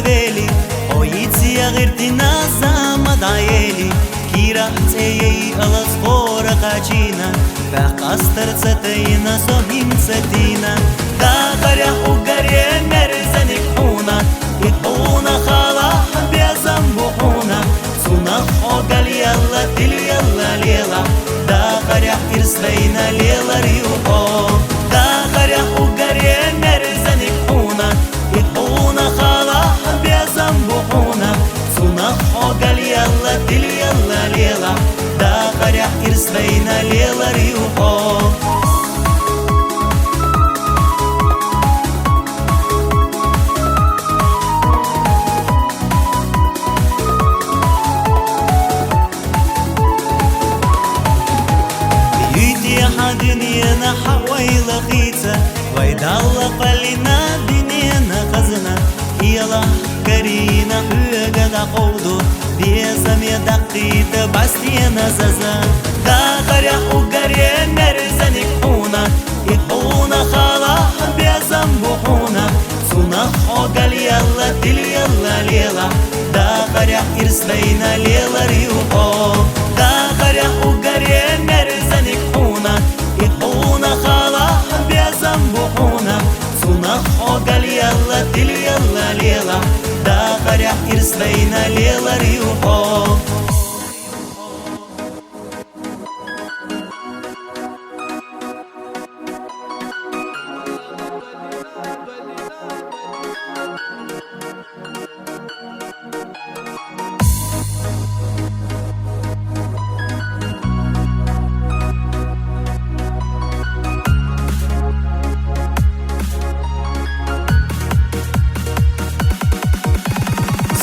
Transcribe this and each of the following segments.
خویلی اویتی غیرتی نازم دایلی کیرا تیی الاس خور قاچینا فقاستر تتینا سوهیم ستینا دا غریا وغریا مرزنك حونا يحونا خالا بيزم بحونا سونا خوغل يلا تل يلا ليلا دا غريا إرسلينا ليلا ريوحو دا غريا وغريا مرزنك حونا يحونا خالا بيزم بحونا سونا خوغل يلا تل يلا ليلا دا غريا إرسلينا ليلا ريوحو دنيانا حويلة غيتا ويدالة قلنا دنيانا خزنا يلا كرينا حوغة قودو بيزم يدقيت باستينا زازا دا غريا وغريا مرزنك حونا يحونا خالا بيزم بحونا سونا خوغل يلا تل يلا ليلا دا غريا إرسلينا ليلا ريوحو دا غريا وغريا مرزنك حونا يحونا خالا بيزم بحونا سونا خوغل يلا تل يلا ليلا دا غريا إرسلينا ليلا ريوحو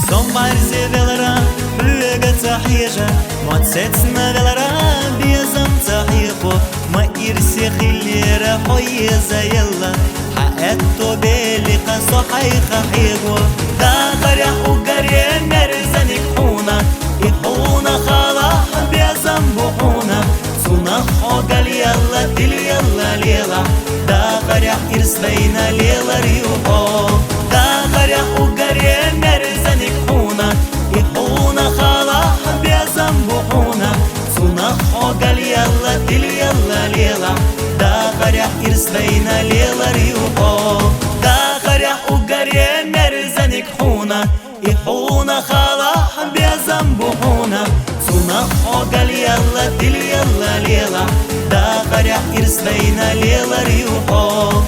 Sombarze velara huga tahija motsetsna velara biyazam tahiqo ma irsi khilira hoyiza yalla haatto beliqa sahiqa hiqo da qarya ugarya merzanik huna يحونا خالا بيزم بحونا سونا خوغل يلا تل يلا ليلا دا غريا إرسلينا ليلا ريوحو دا غريا وغريا مرزنك حونا يحونا خالا بيزم بحونا سونا خوغل يلا تل يلا ليلا دا غريا إرسلينا ليلا ريوحو دا غريا وغريا مرزنك حونا يحونا خالا بيزم بحونا سونا خوغل يلا تل يلا ليلا دا غريا إرسلينا ليلا ريوحو